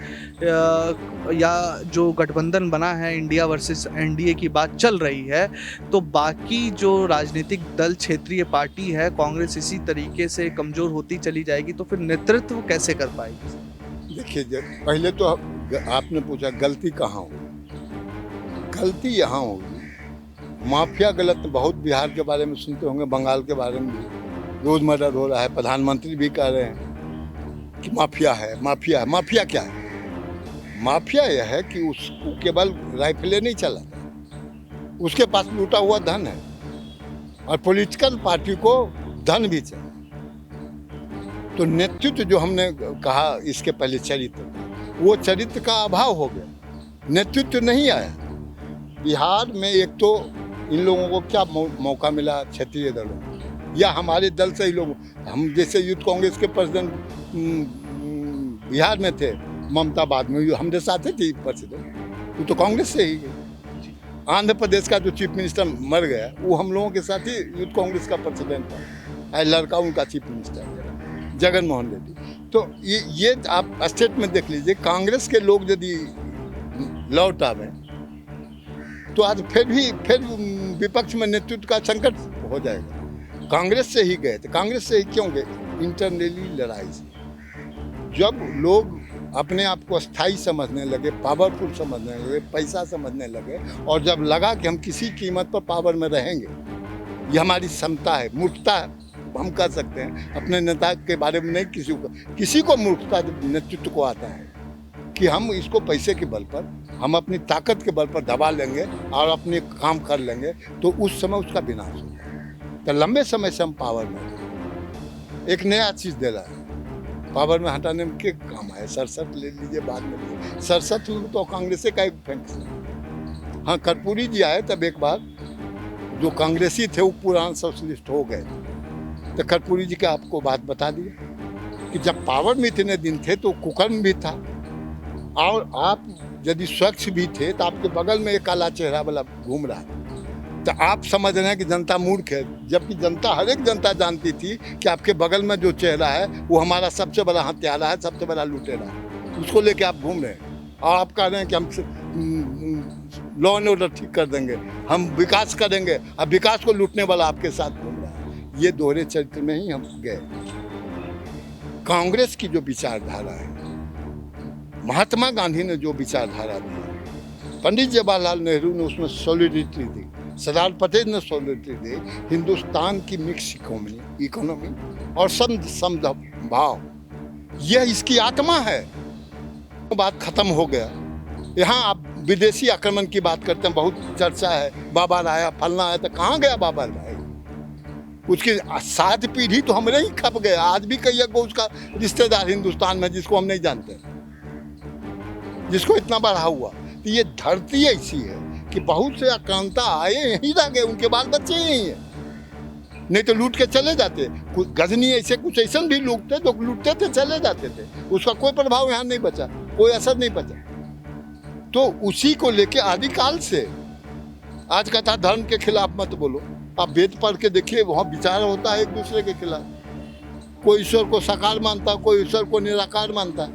Speaker 2: या जो गठबंधन बना है, इंडिया वर्सेस एनडीए की बात चल रही है, तो बाकी जो राजनीतिक दल, क्षेत्रीय पार्टी है, कांग्रेस इसी तरीके से कमज़ोर होती चली जाएगी, तो फिर नेतृत्व कैसे कर पाएगी?
Speaker 1: देखिए, पहले तो आपने पूछा गलती कहाँ होगी। गलती यहाँ होगी, माफिया गलत बहुत बिहार के बारे में सुनते होंगे, बंगाल के बारे में भी रोज मर्डर हो रहा है, प्रधानमंत्री भी कह रहे हैं कि माफिया है, माफिया है। माफिया क्या है? माफिया यह है कि उसको केवल राइफलें नहीं चलाता, उसके पास लूटा हुआ धन है, और पॉलिटिकल पार्टी को धन भी चाहिए। तो नेतृत्व जो हमने कहा इसके पहले चरित्र, वो चरित्र का अभाव हो गया। नेतृत्व नहीं आया। बिहार में एक तो इन लोगों को क्या मौका मिला, क्षेत्रीय दलों या हमारे दल से ही लोग, हम जैसे यूथ कांग्रेस के प्रेसिडेंट बिहार में थे, ममता बाद में हमारे साथ थी प्रेसिडेंट, वो तो कांग्रेस से ही गई। आंध्र प्रदेश का जो चीफ मिनिस्टर मर गया वो हम लोगों के साथ ही यूथ कांग्रेस का प्रेसिडेंट था, लड़का उनका चीफ मिनिस्टर जगन मोहन रेड्डी। तो ये आप स्टेट में देख लीजिए, कांग्रेस के लोग यदि लौट आवे तो आज फिर विपक्ष में नेतृत्व का संकट हो जाएगा। कांग्रेस से ही गए थे, कांग्रेस से ही क्यों गए? इंटरनली लड़ाई से। जब लोग अपने आप को स्थायी समझने लगे, पावरफुल समझने लगे, पैसा समझने लगे, और जब लगा कि हम किसी कीमत पर पावर में रहेंगे, ये हमारी क्षमता है, मूर्खता हम कह सकते हैं अपने नेता के बारे में नहीं, किसी को मूर्खता नेतृत्व को आता है कि हम इसको पैसे के बल पर, हम अपनी ताकत के बल पर दबा लेंगे और अपने काम कर लेंगे, तो उस समय उसका विनाश होगा। तो लंबे समय से हम पावर में एक नया चीज दे रहा है, पावर में हटाने में क्या काम है? 67 ले लीजिए, बाद में लीजिए, 67 तो कांग्रेस का एक फैंक्स है। हाँ, कर्पूरी जी आए तब एक बार, जो कांग्रेसी थे वो पुराने सोशलिस्ट हो गए। तो कर्पूरी जी का आपको बात बता दिया कि जब पावर में इतने दिन थे तो कुकर्म भी था, और आप यदि स्वच्छ भी थे तो आपके बगल में एक काला चेहरा वाला घूम रहा है, तो आप समझ रहे हैं कि जनता मूर्ख है, जबकि जनता, हर एक जनता जानती थी कि आपके बगल में जो चेहरा है वो हमारा सबसे बड़ा हत्यारा है, सबसे बड़ा लुटेरा है, उसको लेके आप घूम रहे हैं। और आप कह रहे हैं कि हम लॉ एंड ऑर्डर ठीक कर देंगे, हम विकास करेंगे, अब विकास को लूटने वाला आपके साथ घूम रहा है। ये दोहरे चरित्र में ही हम गए। कांग्रेस की जो विचारधारा है, महात्मा गांधी ने जो विचारधारा दी, पंडित जवाहरलाल नेहरू ने उसमें सॉलिडिटी दी, सरदार पटेल ने सॉलिडिटी दी, हिंदुस्तान की मिक्स इकोनॉमी और समभाव, यह इसकी आत्मा है। बात खत्म हो गया। यहाँ आप विदेशी आक्रमण की बात करते हैं, बहुत चर्चा है, बाबर आया, फलना आया, तो कहाँ गया बाबर भाई? उसकी 7 पीढ़ी तो हमने ही खप गया। आज भी कई उसका रिश्तेदार हिंदुस्तान में जिसको हम नहीं जानते, जिसको इतना बढ़ा हुआ। तो ये धरती ऐसी है कि बहुत से आक्रांता आए, यहीं रह गए, उनके बाल बच्चे यहीं हैं, नहीं तो लूट के चले जाते। कुछ गजनी ऐसे, कुछ ऐसे भी लोग थे जो लूटते थे, चले जाते थे, उसका कोई प्रभाव यहाँ नहीं बचा, कोई असर नहीं बचा। तो उसी को लेके आदिकाल से आज का था, धर्म के खिलाफ मत बोलो। आप वेद पढ़ के देखिए, वहाँ विचार होता है एक दूसरे के खिलाफ। कोई ईश्वर को साकार मानता, कोई ईश्वर को निराकार मानता।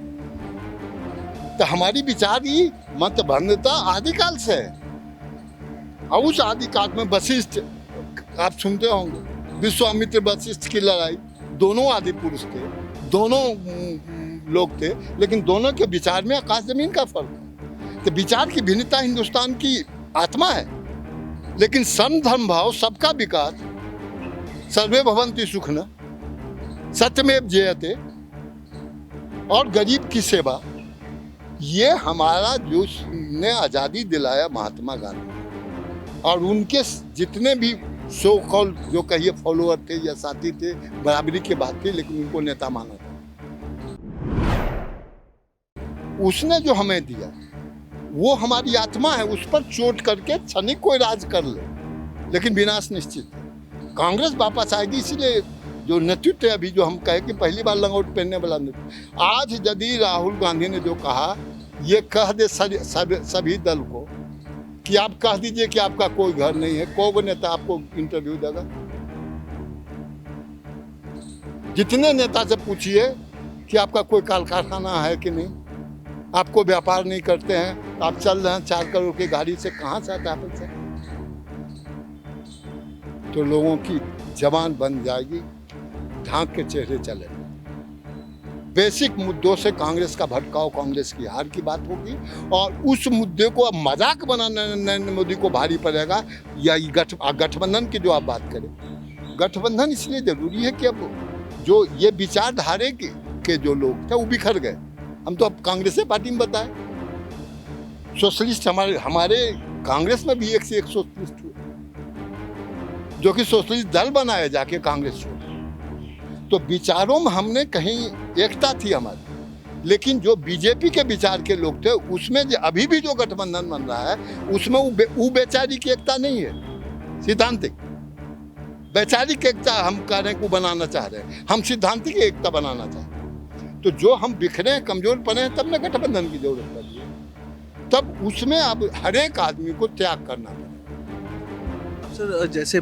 Speaker 1: तो हमारी विचार ही मत भंगता आदिकाल से है। और उस आदिकाल में वशिष्ठ, आप सुनते होंगे, विश्वामित्र वशिष्ठ की लड़ाई, दोनों आदि पुरुष थे, दोनों लोग थे, लेकिन दोनों के विचार में आकाश जमीन का फर्क है। तो विचार की भिन्नता हिंदुस्तान की आत्मा है, लेकिन सम धर्म भाव, सबका विकास, सर्वे भवन्ति सुखिनः, सत्यमेव जयते, और गरीब की सेवा, ये हमारा जो ने आज़ादी दिलाया महात्मा गांधी, और उनके जितने भी सो कॉल जो कहिए फॉलोअर थे या साथी थे, बराबरी की बात थी, लेकिन उनको नेता माना था। उसने जो हमें दिया वो हमारी आत्मा है, उस पर चोट करके क्षणिक कोई राज कर ले, लेकिन विनाश निश्चित है। कांग्रेस वापस आएगी, इसलिए जो नेतृत्व है अभी, जो हम कहे कि पहली बार लंगोट पहनने वाला नेतृत्व, आज यदि राहुल गांधी ने जो कहा, ये कह दे सभी दल को कि आप कह दीजिए कि आपका कोई घर नहीं है, कौन नेता आपको इंटरव्यू देगा? जितने नेता से पूछिए कि आपका कोई काल कारखाना है कि नहीं, आपको व्यापार नहीं करते हैं, आप चल रहे हैं 4 करोड़ की गाड़ी से, कहाँ से आता है पैसा? तो लोगों की जबान बन जाएगी, ढांक के चेहरे चले। बेसिक मुद्दों से कांग्रेस का भटकाव, कांग्रेस की हार की बात होगी, और उस मुद्दे को अब मजाक बनाने नरेंद्र मोदी को भारी पड़ेगा। या गठबंधन की जो आप बात करें, गठबंधन इसलिए जरूरी है कि अब जो ये विचारधारे के जो लोग थे वो बिखर गए। हम तो अब कांग्रेस पार्टी में बताए, सोशलिस्ट हमारे कांग्रेस में भी एक से एक सोशलिस्ट हुए, जो कि सोशलिस्ट दल बनाए जाके कांग्रेस छोड़। तो विचारों में हमने कहीं एकता थी हमारी, लेकिन जो बीजेपी के विचार के लोग थे उसमें अभी भी जो गठबंधन बन रहा है उसमें वो वैचारिक एकता नहीं है, सिद्धांतिक वैचारिक एकता हम कह रहे हैं को बनाना चाह रहे हैं, हम सिद्धांतिक एकता बनाना चाह रहे हैं। तो जो हम बिखरे हैं, कमजोर पड़े हैं, तब न गठबंधन की जरूरत पड़ी है, तब उसमें अब हर एक आदमी को त्याग करना पड़ेगा।
Speaker 2: सर जैसे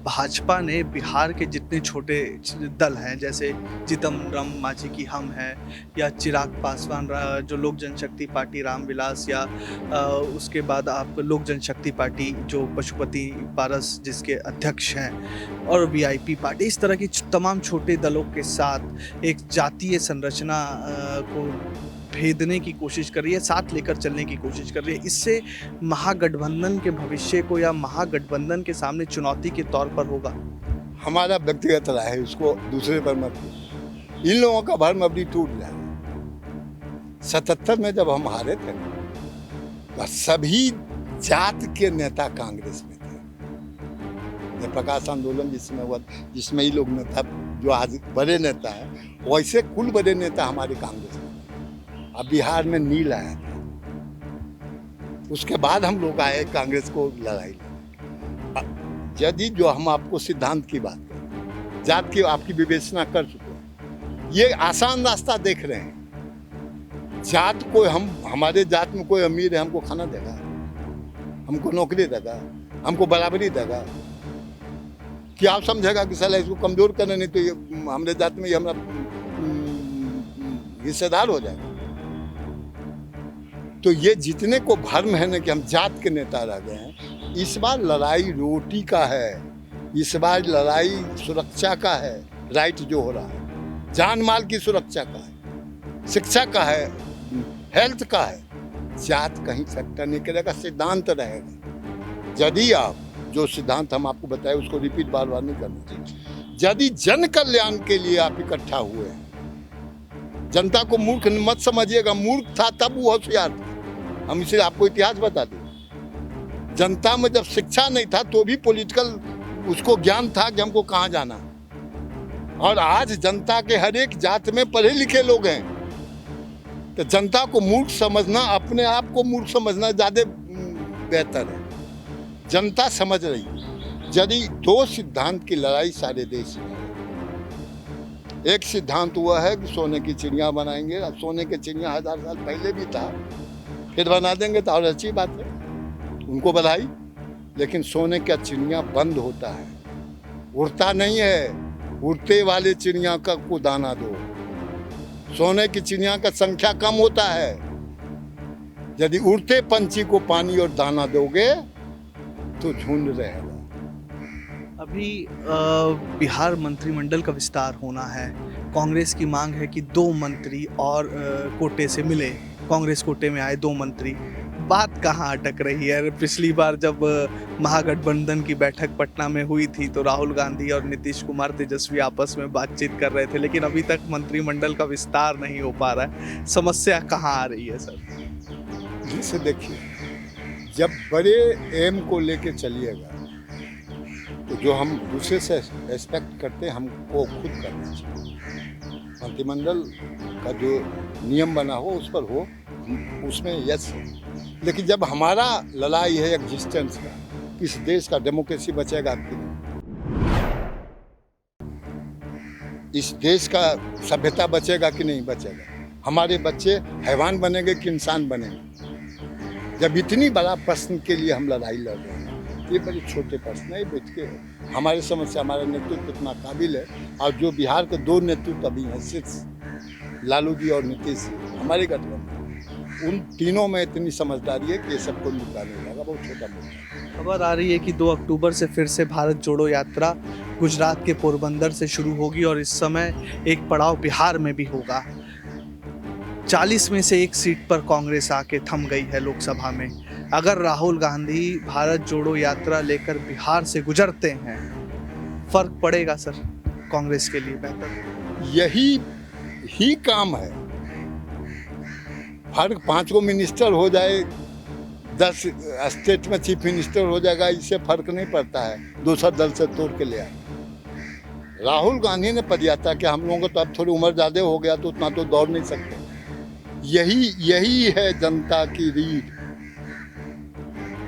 Speaker 2: भाजपा ने बिहार के जितने छोटे दल हैं, जैसे चिदम्बरम मांझी की हम है, या चिराग पासवान जो लोक जनशक्ति पार्टी रामविलास, या उसके बाद आप लोक जनशक्ति पार्टी जो पशुपति पारस जिसके अध्यक्ष हैं, और वीआईपी पार्टी, इस तरह की तमाम छोटे दलों के साथ एक जातीय संरचना को भेदने की कोशिश कर रही है, साथ लेकर चलने की कोशिश कर रही है। इससे महागठबंधन के भविष्य को या महागठबंधन के सामने चुनौती के तौर पर होगा।
Speaker 1: हमारा व्यक्तिगत राय है, उसको दूसरे पर मत कीजिए। इन लोगों का भरम अभी टूट जाए। 77 में जब हम हारे थे तो सभी जात के नेता कांग्रेस में थे। जब प्रकाश आंदोलन जिसमें हुआ, जिसमें ही लोग नेता जो आज बड़े नेता हैं, वैसे कुल बड़े नेता हमारे कांग्रेस में। अब बिहार में नील आया था, उसके बाद हम लोग आए कांग्रेस को लड़ाई। यदि जो हम आपको सिद्धांत की बात करें, जात की आपकी विवेचना कर चुके हैं, ये आसान रास्ता देख रहे हैं। जात को हमारे जात में कोई अमीर है, हमको खाना देगा, हमको नौकरी देगा, हमको बराबरी देगा, कि आप समझेगा कि साला इसको कमजोर करना, नहीं तो ये हमारे जात में ये हमारा हिस्सेदार हो जाएगा। तो ये जितने को भ्रम है ना कि हम जात के नेता रह गए हैं, इस बार लड़ाई रोटी का है, इस बार लड़ाई सुरक्षा का है। राइट जो हो रहा है, जान माल की सुरक्षा का है, शिक्षा का है, हेल्थ का है। जात कहीं फैक्टर नहीं करेगा, सिद्धांत रहेगा। यदि आप जो सिद्धांत हम आपको बताए उसको रिपीट बार बार नहीं करना चाहिए। यदि जन कल्याण के लिए आप इकट्ठा हुए हैं, जनता को मूर्ख मत समझिएगा, मूर्ख था तब वो होशियार था। हम इसे आपको इतिहास बता दें। जनता में जब शिक्षा नहीं था तो भी पॉलिटिकल उसको ज्ञान था कि हमको कहाँ जाना, और आज जनता के हर एक जात में पढ़े लिखे लोग हैं। तो जनता को मूर्ख समझना, अपने आप को मूर्ख समझना ज़्यादा बेहतर है। जनता समझ रही है। यदि दो सिद्धांत की लड़ाई सारे देश में है, एक सिद्धांत हुआ है कि सोने की चिड़िया बनाएंगे। अब सोने की चिड़िया 1000 साल पहले भी था, फिर बना देंगे तो और अच्छी बात है, उनको बधाई। लेकिन सोने का चिड़िया बंद होता है, उड़ता नहीं है। उड़ते वाले चिड़िया का को दाना दो। सोने की चिड़िया का संख्या कम होता है। यदि उड़ते पंछी को पानी और दाना दोगे तो झुंड रहेगा।
Speaker 2: अभी बिहार मंत्रिमंडल का विस्तार होना है। कांग्रेस की मांग है कि 2 मंत्री और कोटे से मिले, कांग्रेस कोटे में आए 2 मंत्री। बात कहाँ अटक रही है? पिछली बार जब महागठबंधन की बैठक पटना में हुई थी तो राहुल गांधी और नीतीश कुमार तेजस्वी आपस में बातचीत कर रहे थे, लेकिन अभी तक मंत्रिमंडल का विस्तार नहीं हो पा रहा है। समस्या कहाँ आ रही है सर?
Speaker 1: जिसे देखिए, जब बड़े एम को लेके चलिएगा तो जो हम दूसरे से एक्सपेक्ट करते हैं हमको खुद करना चाहिए। मंत्रिमंडल का जो नियम बना हो उस पर हो, उसमें यस है। लेकिन जब हमारा लड़ाई है एग्जिस्टेंस का, किस देश का डेमोक्रेसी बचेगा कि नहीं, इस देश का सभ्यता बचेगा कि नहीं बचेगा, हमारे बच्चे हैवान बनेंगे कि इंसान बनेंगे। जब इतनी बड़ा प्रश्न के लिए हम लड़ाई लड़ रहे हैं, ये बड़े छोटे प्रश्न है। बैठ के हमारे समझ से हमारा नेतृत्व कितना काबिल है, और जो बिहार के 2 नेतृत्व अभी हैं, सिर्फ लालू जी और नीतीश जी, हमारे गठबंधन, उन तीनों में इतनी समझदारी है कि ये सबको मुद्दा नहीं लगा, बहुत छोटा मुद्दा।
Speaker 2: खबर आ रही है कि 2 अक्टूबर से फिर से भारत जोड़ो यात्रा गुजरात के पोरबंदर से शुरू होगी, और इस समय एक पड़ाव बिहार में भी होगा। 40 में से 1 सीट पर कांग्रेस आके थम गई है लोकसभा में। अगर राहुल गांधी भारत जोड़ो यात्रा लेकर बिहार से गुजरते हैं, फर्क पड़ेगा सर कांग्रेस के लिए? बेहतर
Speaker 1: यही काम है। फर्क 5 को मिनिस्टर हो जाए, 10 स्टेट में चीफ मिनिस्टर हो जाएगा, इससे फर्क नहीं पड़ता है। दूसरा दल से तोड़ के ले आए। राहुल गांधी ने पदयात्रा किया। हम लोगों को तो अब थोड़ी उम्र ज़्यादा हो गया तो उतना तो दौड़ नहीं सकते। यही है जनता की रीढ़।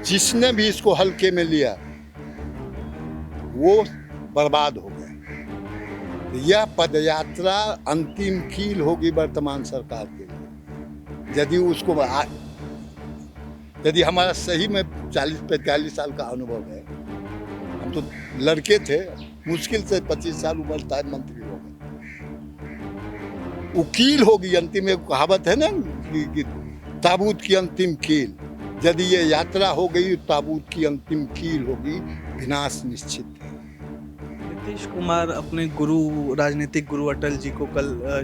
Speaker 1: जिसने भी इसको हल्के में लिया वो बर्बाद हो गया। तो यह पदयात्रा अंतिम कील होगी वर्तमान सरकार के लिए। यदि हमारा सही में 40-45 साल का अनुभव है, हम तो लड़के थे, मुश्किल से 25 साल उम्र था, मंत्री हो गए। वो कील होगी अंतिम। एक कहावत है ना कि ताबूत की अंतिम कील। यदि ये यात्रा हो गई, ताबूत की अंतिम कील होगी, विनाश निश्चित है।
Speaker 2: नीतीश कुमार अपने गुरु, राजनीतिक गुरु अटल जी को कल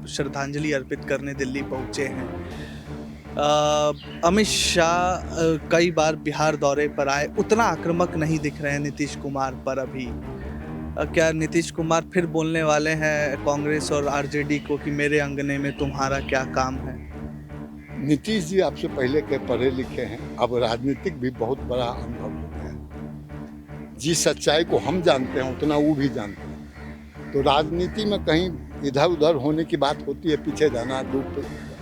Speaker 2: श्रद्धांजलि अर्पित करने दिल्ली पहुंचे हैं। अमित शाह कई बार बिहार दौरे पर आए, उतना आक्रामक नहीं दिख रहे हैं नीतीश कुमार पर अभी। क्या नीतीश कुमार फिर बोलने वाले हैं कांग्रेस और आरजेडी को कि मेरे अंगने में तुम्हारा क्या काम है?
Speaker 1: नीतीश जी आपसे पहले के पढ़े लिखे हैं, अब राजनीतिक भी बहुत बड़ा अनुभव हो गया। जिस सच्चाई को हम जानते हैं उतना वो भी जानते हैं। तो राजनीति में कहीं इधर उधर होने की बात होती है, पीछे जाना,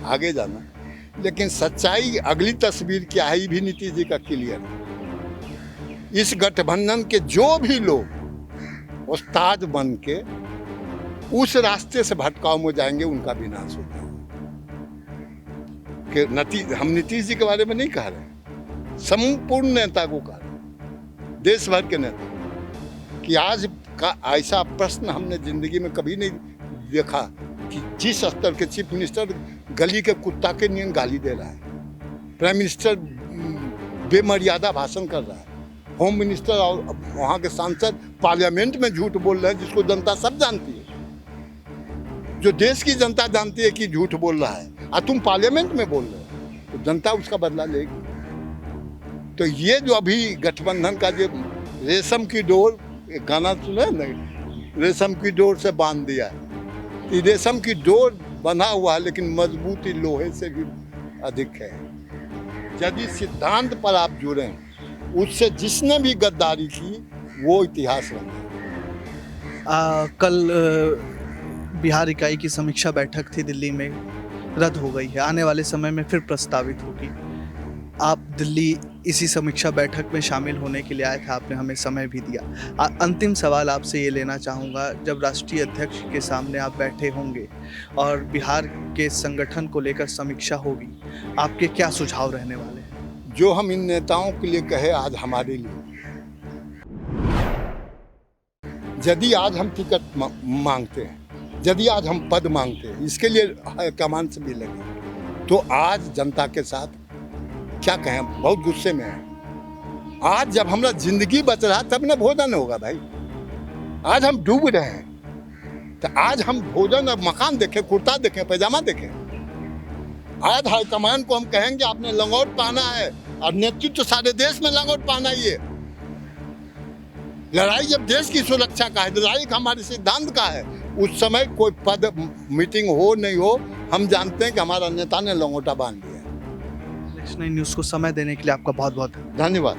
Speaker 1: आगे जाना, लेकिन सच्चाई अगली तस्वीर क्या है ये भी नीतीश जी का क्लियर है। इस गठबंधन के जो भी लोग उस्ताद बन के उस रास्ते से भटकाव में जाएंगे, उनका विनाश हो जाएगा। हम नीतीश जी के बारे में नहीं कह रहे, संपूर्ण नेता को कह रहे, देश भर के नेता, कि आज का ऐसा प्रश्न हमने जिंदगी में कभी नहीं देखा कि जिस स्तर के चीफ मिनिस्टर गली के कुत्ता के नियन गाली दे रहा है, प्राइम मिनिस्टर बेमर्यादा भाषण कर रहा है, होम मिनिस्टर और वहाँ के सांसद पार्लियामेंट में झूठ बोल रहे हैं, जिसको जनता सब जानती है, जो देश की जनता जानती है कि झूठ बोल रहा है, और तुम पार्लियामेंट में बोल रहे हो, तो जनता उसका बदला लेगी। तो ये जो अभी गठबंधन का जो रेशम की डोर, एक गाना सुना है ना, रेशम की डोर से बांध दिया है, तो रेशम की डोर बना हुआ है, लेकिन मजबूती लोहे से भी अधिक है। यदि सिद्धांत पर आप जुड़े, उससे जिसने भी गद्दारी की वो इतिहास बन गया।
Speaker 2: कल बिहार इकाई की समीक्षा बैठक थी दिल्ली में, रद्द हो गई है, आने वाले समय में फिर प्रस्तावित होगी। आप दिल्ली इसी समीक्षा बैठक में शामिल होने के लिए आए थे, आपने हमें समय भी दिया। अंतिम सवाल आपसे ये लेना चाहूँगा, जब राष्ट्रीय अध्यक्ष के सामने आप बैठे होंगे और बिहार के संगठन को लेकर समीक्षा होगी, आपके क्या सुझाव रहने वाले हैं?
Speaker 1: जो हम इन नेताओं के लिए कहे आज हमारे लिए, यदि आज हम टिकट मांगते हैं, यदि आज हम पद मांगते हैं, इसके लिए कमान से भी लगे, तो आज जनता के साथ क्या कहें, बहुत गुस्से में है। आज जब हमारा जिंदगी बच रहा तब ना भोजन होगा भाई। आज हम डूब रहे हैं, तो आज हम भोजन और मकान देखें, कुर्ता देखें, पैजामा देखें। आज हाईकमान को हम कहेंगे आपने लंगोट पहना है, और नेतृत्व तो सारे देश में लंगोट पहना ही है। लड़ाई जब देश की सुरक्षा का है, लड़ाई हमारे सिद्धांत का है, उस समय कोई पद मीटिंग हो नहीं हो, हम जानते हैं कि हमारा नेता ने लंगोटा बांध लिया।
Speaker 2: नेक्स्ट 9 न्यूज़ को समय देने के लिए आपका बहुत बहुत
Speaker 1: धन्यवाद।